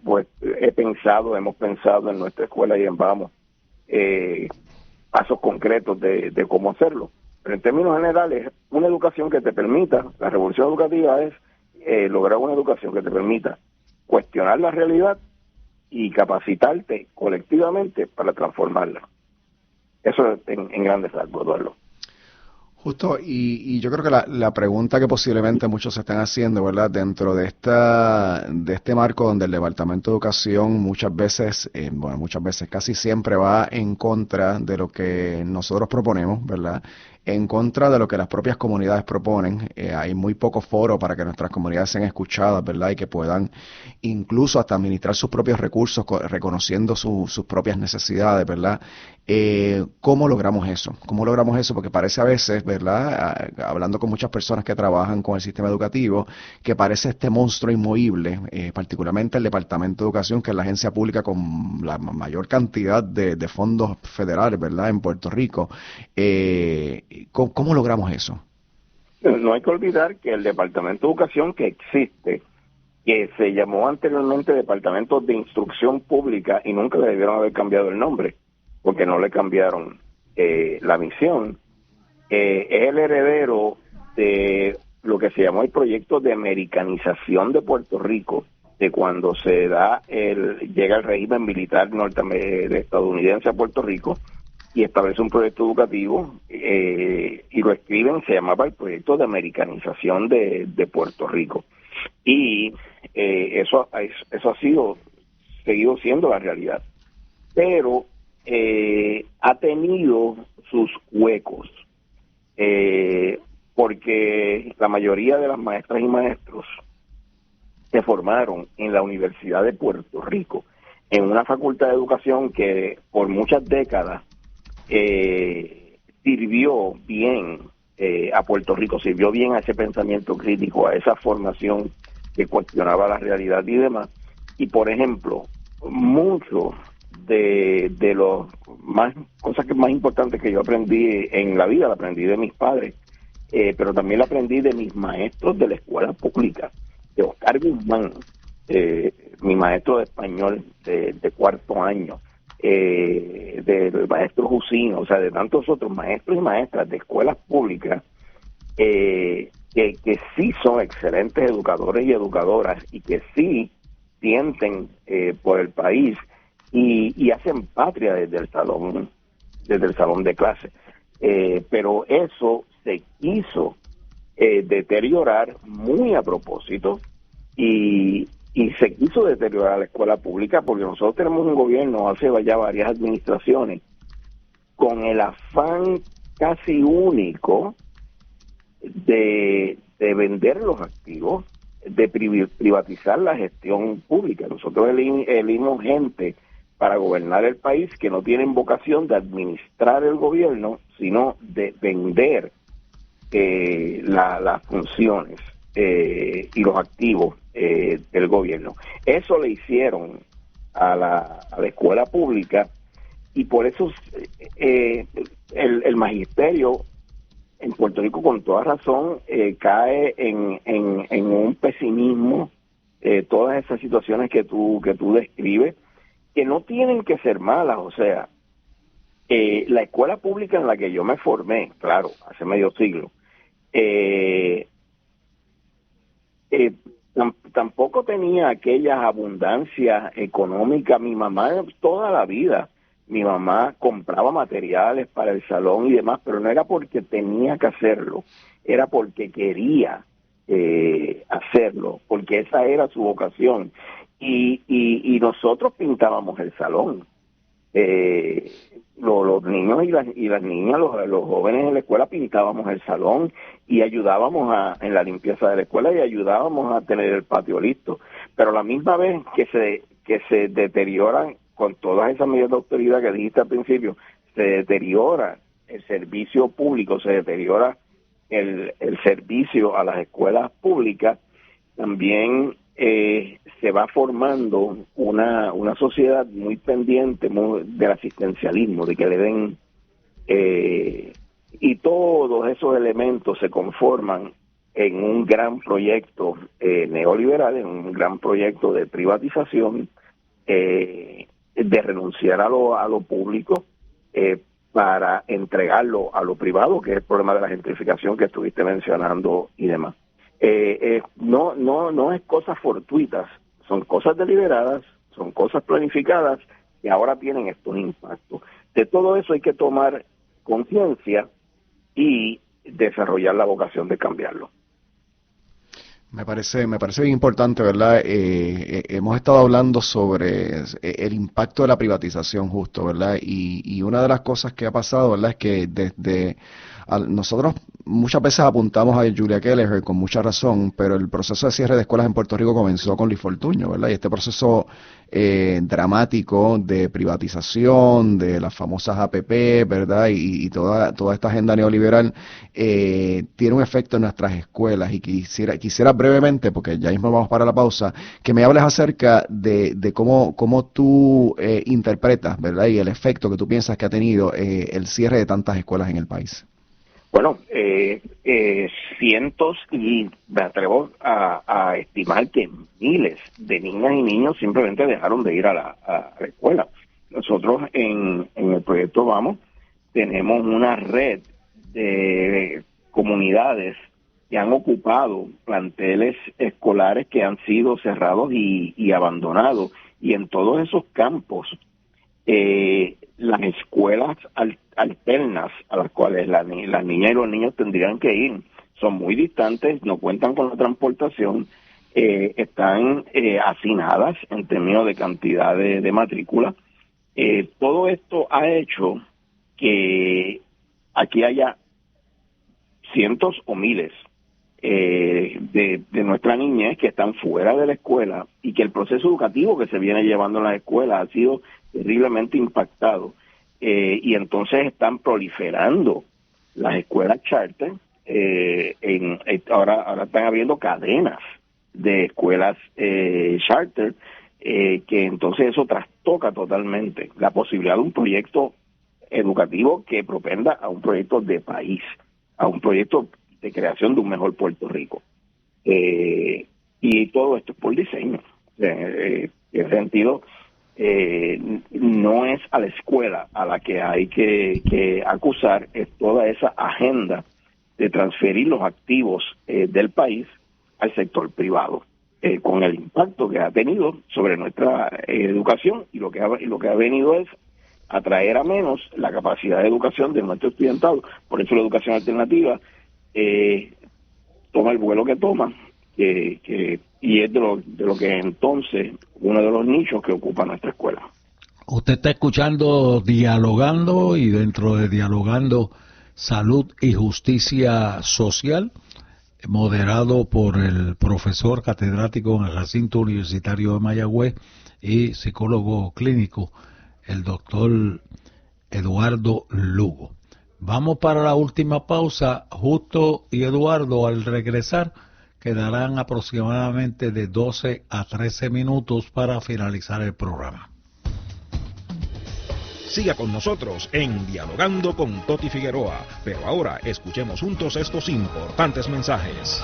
C: pues hemos pensado en nuestra escuela y en Vamos pasos concretos de cómo hacerlo. Pero en términos generales, una educación que te permita, la revolución educativa es lograr una educación que te permita cuestionar la realidad y capacitarte colectivamente para transformarla. Eso es en grandes rasgos, Eduardo.
B: Justo, y yo creo que la pregunta que posiblemente muchos se están haciendo, ¿verdad?, dentro de este marco donde el Departamento de Educación muchas veces, casi siempre va en contra de lo que nosotros proponemos, ¿verdad?, en contra de lo que las propias comunidades proponen. Hay muy poco foro para que nuestras comunidades sean escuchadas, ¿verdad?, y que puedan incluso hasta administrar sus propios recursos, reconociendo sus propias necesidades, ¿verdad? ¿Cómo logramos eso? ¿Cómo logramos eso? Porque parece a veces, ¿verdad?, hablando con muchas personas que trabajan con el sistema educativo, que parece este monstruo inmovible, particularmente el Departamento de Educación, que es la agencia pública con la mayor cantidad de fondos federales, ¿verdad?, en Puerto Rico. ¿Cómo logramos eso?
C: No hay que olvidar que el Departamento de Educación que existe, que se llamó anteriormente Departamento de Instrucción Pública y nunca le debieron haber cambiado el nombre, porque no le cambiaron la misión, es el heredero de lo que se llamó el proyecto de americanización de Puerto Rico, de cuando llega el régimen militar estadounidense a Puerto Rico y establece un proyecto educativo y lo escriben, se llamaba el proyecto de americanización de Puerto Rico. Y eso ha seguido siendo la realidad. Pero ha tenido sus huecos, porque la mayoría de las maestras y maestros se formaron en la Universidad de Puerto Rico, en una facultad de educación que por muchas décadas sirvió bien a Puerto Rico, sirvió bien a ese pensamiento crítico, a esa formación que cuestionaba la realidad y demás. Y por ejemplo, muchos de los cosas que más importantes que yo aprendí en la vida, la aprendí de mis padres, pero también la aprendí de mis maestros de la escuela pública, de Oscar Guzmán, mi maestro de español de cuarto año, del maestro Jusino, o sea, de tantos otros maestros y maestras de escuelas públicas que sí son excelentes educadores y educadoras y que sí sienten por el país y hacen patria desde el salón de clase. Pero eso se quiso deteriorar muy a propósito y se quiso deteriorar la escuela pública porque nosotros tenemos un gobierno hace ya varias administraciones con el afán casi único de vender los activos, de privatizar la gestión pública. Nosotros elegimos gente para gobernar el país, que no tienen vocación de administrar el gobierno, sino de vender las funciones y los activos del gobierno. Eso le hicieron a la escuela pública, y por eso el magisterio en Puerto Rico, con toda razón, cae en un pesimismo. Todas esas situaciones que tú describes, que no tienen que ser malas. O sea, la escuela pública en la que yo me formé, claro, hace medio siglo, tampoco tenía aquellas abundancias económicas. Mi mamá, toda la vida, mi mamá compraba materiales para el salón y demás, pero no era porque tenía que hacerlo, era porque quería hacerlo, porque esa era su vocación. Y nosotros pintábamos el salón. Los niños y las niñas, los jóvenes en la escuela pintábamos el salón y ayudábamos en la limpieza de la escuela y ayudábamos a tener el patio listo. Pero a la misma vez que se deterioran, con todas esas medidas de autoridad que dijiste al principio, se deteriora el servicio público, se deteriora el servicio a las escuelas públicas. También se va formando una sociedad muy pendiente del asistencialismo, de que le den, y todos esos elementos se conforman en un gran proyecto neoliberal, en un gran proyecto de privatización, de renunciar a lo público para entregarlo a lo privado, que es el problema de la gentrificación que estuviste mencionando y demás. No es cosas fortuitas, son cosas deliberadas, son cosas planificadas que ahora tienen estos impactos. De todo eso hay que tomar conciencia y desarrollar la vocación de cambiarlo.
B: Me parece bien importante, ¿verdad? Hemos estado hablando sobre el impacto de la privatización, justo, ¿verdad? Y una de las cosas que ha pasado, ¿verdad?, es que nosotros muchas veces apuntamos a Julia Kelleher con mucha razón, pero el proceso de cierre de escuelas en Puerto Rico comenzó con Luis Fortuño, ¿verdad? Y este proceso dramático de privatización, de las famosas APP, ¿verdad? Y toda esta agenda neoliberal tiene un efecto en nuestras escuelas. Y quisiera brevemente, porque ya mismo vamos para la pausa, que me hables acerca de cómo tú interpretas, ¿verdad?, y el efecto que tú piensas que ha tenido el cierre de tantas escuelas en el país.
C: Bueno, cientos, y me atrevo a estimar que miles de niñas y niños simplemente dejaron de ir a la escuela. Nosotros en el proyecto Vamos tenemos una red de comunidades que han ocupado planteles escolares que han sido cerrados y abandonados, y en todos esos campos las escuelas alternas a las cuales las niñas y los niños tendrían que ir son muy distantes, no cuentan con la transportación, están hacinadas en términos de cantidad de matrícula. Todo esto ha hecho que aquí haya cientos o miles de nuestras niñas que están fuera de la escuela, y que el proceso educativo que se viene llevando en las escuelas ha sido terriblemente impactado, y entonces están proliferando las escuelas charter. Ahora están habiendo cadenas de escuelas charter, que entonces eso trastoca totalmente la posibilidad de un proyecto educativo que propenda a un proyecto de país, a un proyecto de creación de un mejor Puerto Rico. Y todo esto es por diseño. En ese sentido, no es a la escuela a la que hay que acusar, es toda esa agenda de transferir los activos del país al sector privado, con el impacto que ha tenido sobre nuestra educación, y lo que ha venido es atraer a menos la capacidad de educación de nuestro estudiantado. Por eso la educación alternativa toma el vuelo que toma, y es de lo que entonces uno de los nichos que ocupa nuestra escuela.
A: Usted está escuchando Dialogando, y dentro de Dialogando, Salud y Justicia Social, moderado por el profesor catedrático en el recinto universitario de Mayagüez, y psicólogo clínico, el doctor Eduardo Lugo. Vamos para la última pausa. Justo y Eduardo, al regresar, quedarán aproximadamente de 12 a 13 minutos para finalizar el programa.
E: Siga con nosotros en Dialogando con Toti Figueroa, pero ahora escuchemos juntos estos importantes mensajes.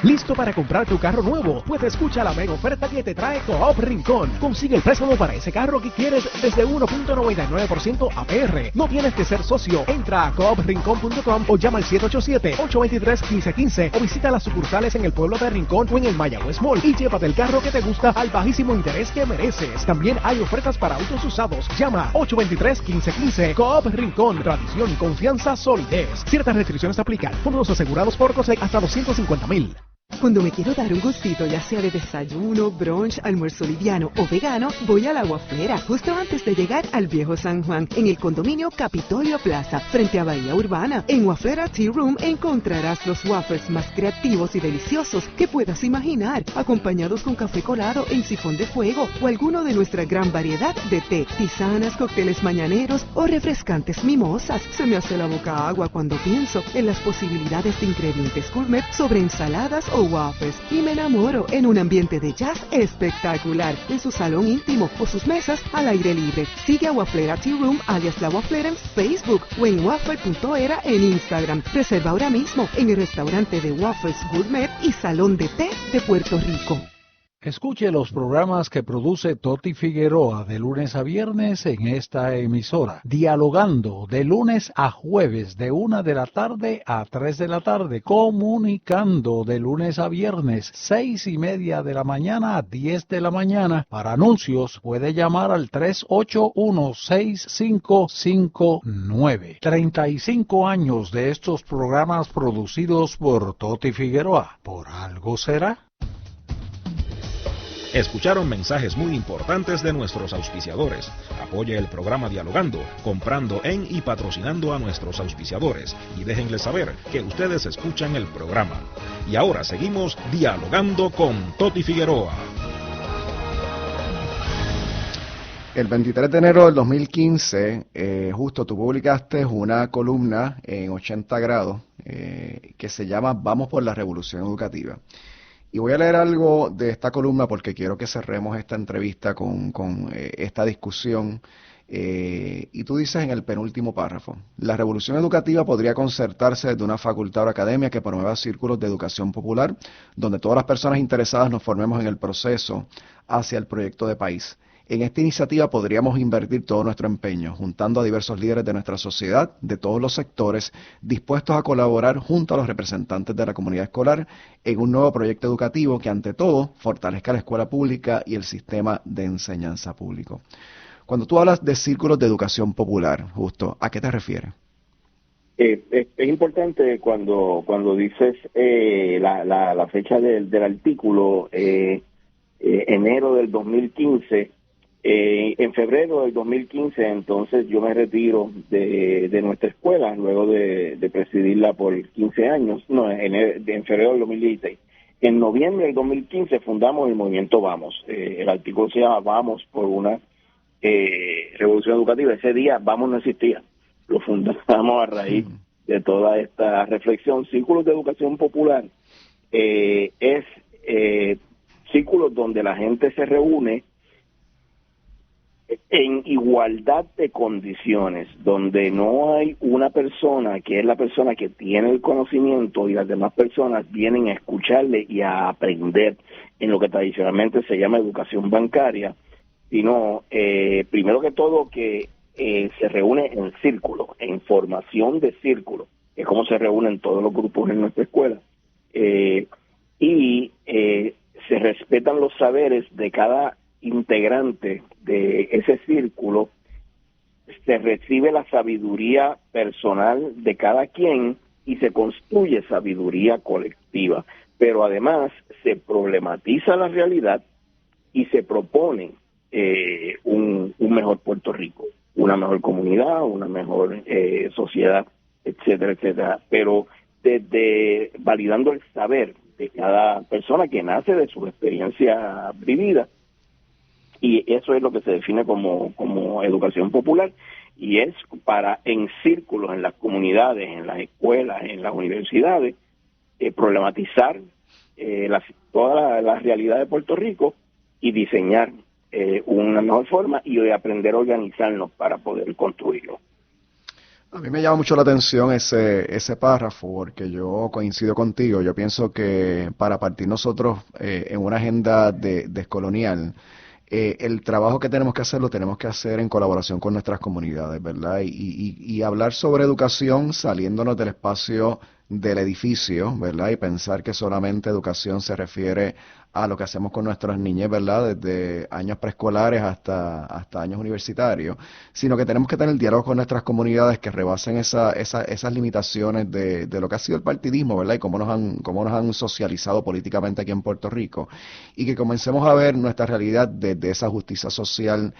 K: ¿Listo para comprar tu carro nuevo? Pues escucha la mega oferta que te trae Coop Rincón. Consigue el préstamo para ese carro que quieres desde 1.99% APR. No tienes que ser socio. Entra a cooprincón.com o llama al 787-823-1515 o visita las sucursales en el pueblo de Rincón o en el Mayagüez Mall y llévate el carro que te gusta al bajísimo interés que mereces. También hay ofertas para autos usados. Llama 823-1515. Coop Rincón. Tradición, confianza, solidez. Ciertas restricciones aplican. Fondos asegurados por COSEC hasta $250,000.
L: Cuando me quiero dar un gustito, ya sea de desayuno, brunch, almuerzo liviano o vegano, voy a la Waflera, justo antes de llegar al Viejo San Juan, en el condominio Capitolio Plaza, frente a Bahía Urbana. En Waflera Tea Room encontrarás los waffles más creativos y deliciosos que puedas imaginar, acompañados con café colado en sifón de fuego o alguno de nuestra gran variedad de té, tisanas, cócteles mañaneros o refrescantes mimosas. Se me hace la boca agua cuando pienso en las posibilidades de ingredientes gourmet sobre ensaladas o waffles y me enamoro en un ambiente de jazz espectacular en su salón íntimo o sus mesas al aire libre. Sigue a Waflera Tea Room alias La Waflera en Facebook o en waffle.era en Instagram. Reserva ahora mismo en el restaurante de Waffles Gourmet y Salón de Té de Puerto Rico.
A: Escuche los programas que produce Toti Figueroa de lunes a viernes en esta emisora. Dialogando de lunes a jueves de 1 de la tarde a 3 de la tarde. Comunicando de lunes a viernes 6:30 de la mañana a 10 de la mañana. Para anuncios puede llamar al 381-6559. 35 años de estos programas producidos por Toti Figueroa. ¿Por algo será?
E: Escucharon mensajes muy importantes de nuestros auspiciadores. Apoye el programa Dialogando, comprando en y patrocinando a nuestros auspiciadores y déjenles saber que ustedes escuchan el programa. Y ahora seguimos Dialogando con Toti Figueroa.
B: El 23 de enero del 2015, justo tú publicaste una columna en 80 grados que se llama Vamos por la Revolución Educativa. Y voy a leer algo de esta columna porque quiero que cerremos esta entrevista con esta discusión. Y tú dices en el penúltimo párrafo: la revolución educativa podría concertarse desde una facultad o academia que promueva círculos de educación popular, donde todas las personas interesadas nos formemos en el proceso hacia el proyecto de país. En esta iniciativa podríamos invertir todo nuestro empeño, juntando a diversos líderes de nuestra sociedad, de todos los sectores, dispuestos a colaborar junto a los representantes de la comunidad escolar en un nuevo proyecto educativo que, ante todo, fortalezca la escuela pública y el sistema de enseñanza público. Cuando tú hablas de círculos de educación popular, Justo, ¿a qué te refieres?
C: Es importante cuando dices la fecha del artículo, enero del 2015. En febrero del 2015, entonces, yo me retiro de nuestra escuela, luego de presidirla por 15 años, en febrero del 2016. En noviembre del 2015 fundamos el movimiento Vamos. El artículo se llama Vamos por una revolución educativa. Ese día Vamos no existía. Lo fundamos a raíz de toda esta reflexión. Círculos de educación popular es círculos donde la gente se reúne en igualdad de condiciones, donde no hay una persona que es la persona que tiene el conocimiento y las demás personas vienen a escucharle y a aprender en lo que tradicionalmente se llama educación bancaria, sino primero que todo que se reúne en círculo, en formación de círculo, que es como se reúnen todos los grupos en nuestra escuela, y se respetan los saberes de cada integrante de ese círculo, se recibe la sabiduría personal de cada quien y se construye sabiduría colectiva, pero además se problematiza la realidad y se propone un mejor Puerto Rico, una mejor comunidad, una mejor sociedad, etcétera, etcétera, pero desde validando el saber de cada persona que nace de su experiencia vivida. Y eso es lo que se define como educación popular, y es para en círculos, en las comunidades, en las escuelas, en las universidades, problematizar toda la realidad de Puerto Rico y diseñar una mejor forma y aprender a organizarnos para poder construirlo.
B: A mí me llama mucho la atención ese párrafo, porque yo coincido contigo. Yo pienso que para partir nosotros en una agenda descolonial, el trabajo que tenemos que hacer lo tenemos que hacer en colaboración con nuestras comunidades, ¿verdad? Y hablar sobre educación saliéndonos del espacio del edificio, ¿verdad? Y pensar que solamente educación se refiere a lo que hacemos con nuestras niñas, ¿verdad? Desde años preescolares hasta años universitarios, sino que tenemos que tener diálogo con nuestras comunidades que rebasen esas limitaciones de lo que ha sido el partidismo, ¿verdad? Y cómo nos han socializado políticamente aquí en Puerto Rico, y que comencemos a ver nuestra realidad desde esa justicia social,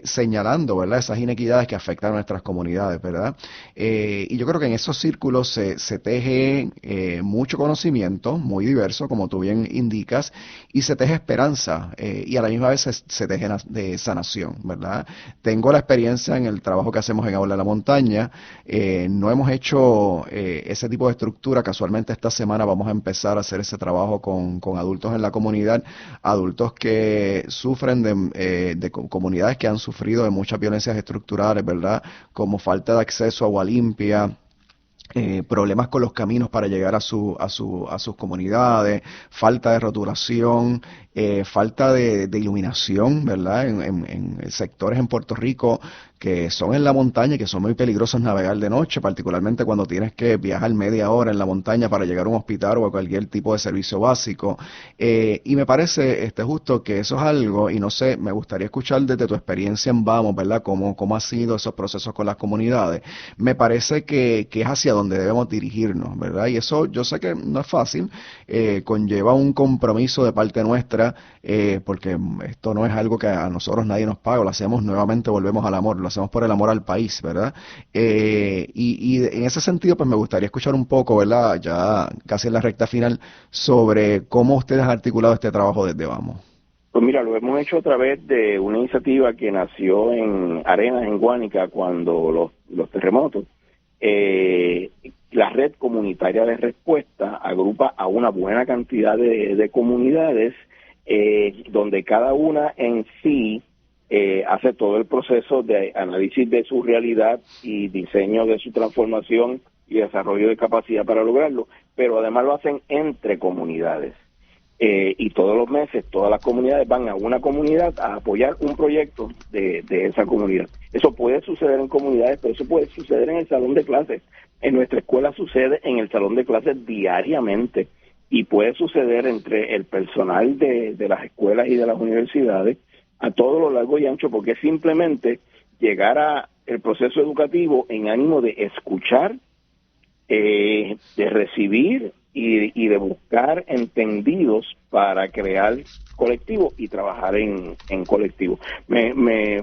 B: señalando, ¿verdad? Esas inequidades que afectan a nuestras comunidades, ¿verdad? Y yo creo que en esos círculos se teje mucho conocimiento, muy diverso, como tú bien indicas, y se teje esperanza, y a la misma vez se teje de sanación, ¿verdad? Tengo la experiencia en el trabajo que hacemos en Aula de la Montaña. No hemos hecho ese tipo de estructura. Casualmente esta semana vamos a empezar a hacer ese trabajo con adultos en la comunidad, adultos que sufren de comunidades que han sufrido de muchas violencias estructurales, ¿verdad? Como falta de acceso a agua limpia, problemas con los caminos para llegar a sus comunidades, falta de rotulación, falta de iluminación, ¿verdad? En sectores en Puerto Rico que son en la montaña y que son muy peligrosos navegar de noche, particularmente cuando tienes que viajar media hora en la montaña para llegar a un hospital o a cualquier tipo de servicio básico. Y me parece justo que eso es algo, y no sé, me gustaría escuchar desde tu experiencia en Vamos, ¿verdad? Cómo ha sido esos procesos con las comunidades. Me parece que es hacia donde debemos dirigirnos, ¿verdad? Y eso yo sé que no es fácil, conlleva un compromiso de parte nuestra, porque esto no es algo que a nosotros nadie nos paga, lo hacemos nuevamente, volvemos al amor, lo hacemos por el amor al país, ¿verdad? Y en ese sentido, pues me gustaría escuchar un poco, ¿verdad? Ya casi en la recta final, sobre cómo ustedes han articulado este trabajo desde Vamos.
C: Pues mira, lo hemos hecho a través de una iniciativa que nació en Arenas, en Guánica, cuando los terremotos. La red comunitaria de respuesta agrupa a una buena cantidad de comunidades, donde cada una en sí hace todo el proceso de análisis de su realidad y diseño de su transformación y desarrollo de capacidad para lograrlo, pero además lo hacen entre comunidades. Y todos los meses todas las comunidades van a una comunidad a apoyar un proyecto de esa comunidad. Eso puede suceder en comunidades, pero eso puede suceder en el salón de clases. En nuestra escuela sucede en el salón de clases diariamente, y puede suceder entre el personal de las escuelas y de las universidades a todo lo largo y ancho, porque es simplemente llegar a el proceso educativo en ánimo de escuchar, de recibir y de buscar entendidos para crear colectivo y trabajar en colectivo.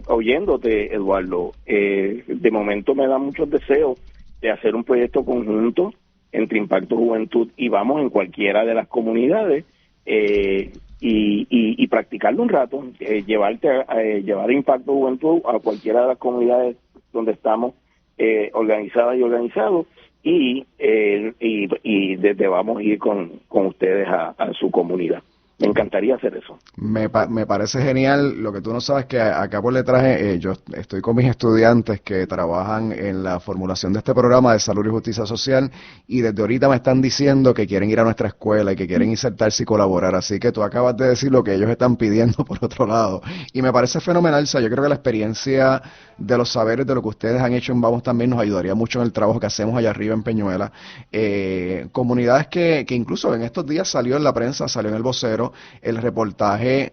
C: Oyéndote, Eduardo, de momento me da muchos deseos de hacer un proyecto conjunto entre Impacto Juventud y Vamos en cualquiera de las comunidades, y practicarlo un rato, llevar Impacto Juventud a cualquiera de las comunidades donde estamos organizadas y organizados, y desde Vamos a ir con ustedes a su comunidad. Me encantaría hacer eso.
B: Me parece genial. Lo que tú no sabes que acá por detrás, yo estoy con mis estudiantes que trabajan en la formulación de este programa de Salud y Justicia Social, y desde ahorita me están diciendo que quieren ir a nuestra escuela y que quieren insertarse y colaborar. Así que tú acabas de decir lo que ellos están pidiendo por otro lado. Y me parece fenomenal. O sea, yo creo que la experiencia de los saberes de lo que ustedes han hecho en Vamos también nos ayudaría mucho en el trabajo que hacemos allá arriba en Peñuela. Comunidades que incluso en estos días salió en la prensa, salió en El Vocero, el reportaje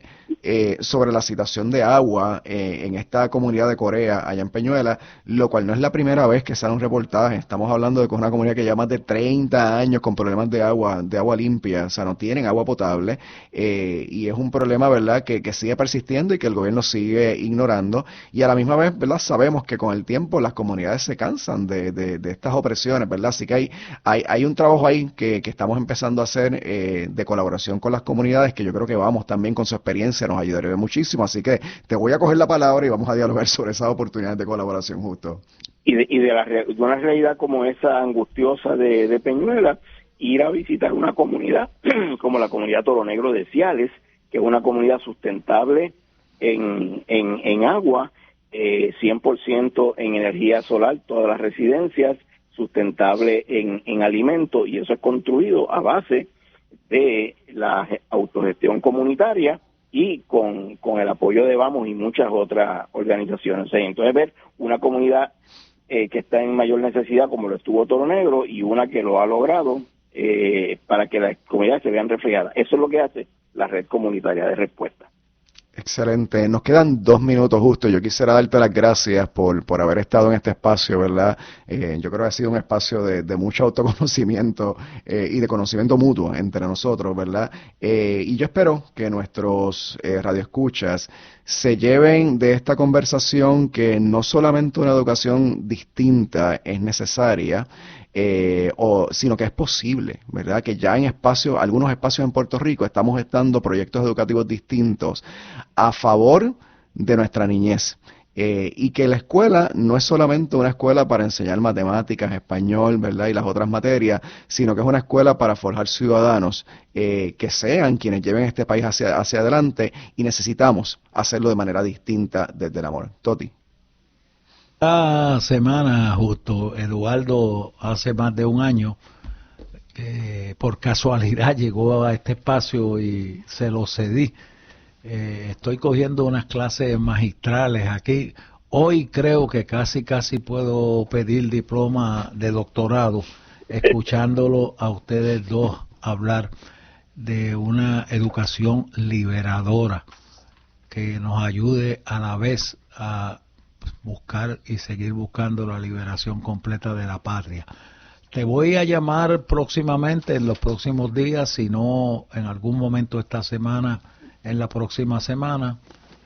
B: sobre la situación de agua en esta comunidad de Corea, allá en Peñuela, lo cual no es la primera vez que sale un reportaje. Estamos hablando de que es una comunidad que lleva más de 30 años con problemas de agua limpia, o sea, no tienen agua potable, y es un problema, ¿verdad?, que sigue persistiendo y que el gobierno sigue ignorando, y a la misma vez, ¿verdad?, sabemos que con el tiempo las comunidades se cansan de estas opresiones, ¿verdad? Así que hay un trabajo ahí que estamos empezando a hacer de colaboración con las comunidades, que yo creo que vamos también con su experiencia, nos ayudaría muchísimo, así que te voy a coger la palabra y vamos a dialogar sobre esas oportunidades de colaboración, Justo.
C: Y de una realidad como esa angustiosa de Peñuela, ir a visitar una comunidad como la comunidad Toro Negro de Ciales, que es una comunidad sustentable en agua, 100% en energía solar, todas las residencias, sustentable en alimentos, y eso es construido a base de la autogestión comunitaria y con el apoyo de Vamos y muchas otras organizaciones. Entonces, ver una comunidad que está en mayor necesidad, como lo estuvo Toro Negro, y una que lo ha logrado, para que las comunidades se vean reflejadas. Eso es lo que hace la red comunitaria de respuesta.
B: Excelente. Nos quedan 2 minutos, Justo. Yo quisiera darte las gracias por haber estado en este espacio, ¿verdad? Yo creo que ha sido un espacio de mucho autoconocimiento y de conocimiento mutuo entre nosotros, ¿verdad? Y yo espero que nuestros radioescuchas se lleven de esta conversación que no solamente una educación distinta es necesaria, sino que es posible, ¿verdad? Que ya en algunos espacios en Puerto Rico estamos gestando proyectos educativos distintos a favor de nuestra niñez. Y que la escuela no es solamente una escuela para enseñar matemáticas, español, ¿verdad?, y las otras materias, sino que es una escuela para forjar ciudadanos que sean quienes lleven este país hacia adelante, y necesitamos hacerlo de manera distinta desde el amor. Toti.
A: Esta semana, Justo, Eduardo, hace más de un año, por casualidad llegó a este espacio y se lo cedí. Estoy cogiendo unas clases magistrales aquí. Hoy creo que casi puedo pedir diploma de doctorado, escuchándolo a ustedes dos hablar de una educación liberadora que nos ayude a la vez a buscar y seguir buscando la liberación completa de la patria. Te voy a llamar próximamente, en los próximos días, si no en algún momento esta semana, en la próxima semana,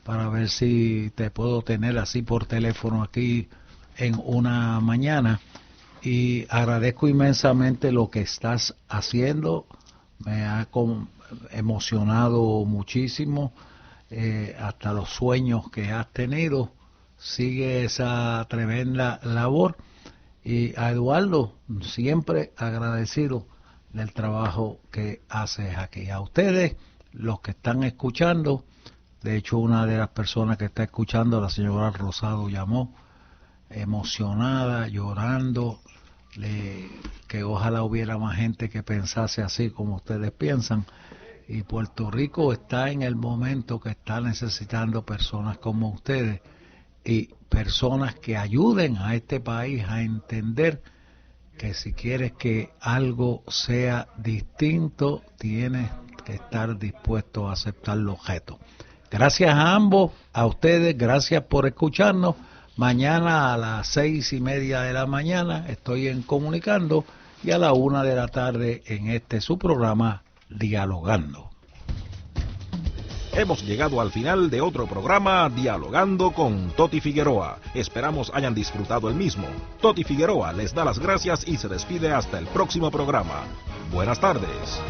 A: para ver si te puedo tener así por teléfono aquí en una mañana. Y agradezco inmensamente lo que estás haciendo, me ha emocionado muchísimo, hasta los sueños que has tenido. Sigue esa tremenda labor, y a Eduardo siempre agradecido del trabajo que haces aquí. A ustedes, los que están escuchando, de hecho una de las personas que está escuchando, la señora Rosado, llamó emocionada, llorando, que ojalá hubiera más gente que pensase así como ustedes piensan, y Puerto Rico está en el momento que está necesitando personas como ustedes, y personas que ayuden a este país a entender que si quieres que algo sea distinto, tienes que estar dispuesto a aceptar los retos. Gracias a ambos, a ustedes, gracias por escucharnos. Mañana a las 6:30 de la mañana estoy en Comunicando, y a la 1 de la tarde en su programa Dialogando.
E: Hemos llegado al final de otro programa Dialogando con Toti Figueroa. Esperamos hayan disfrutado el mismo. Toti Figueroa les da las gracias y se despide hasta el próximo programa. Buenas tardes.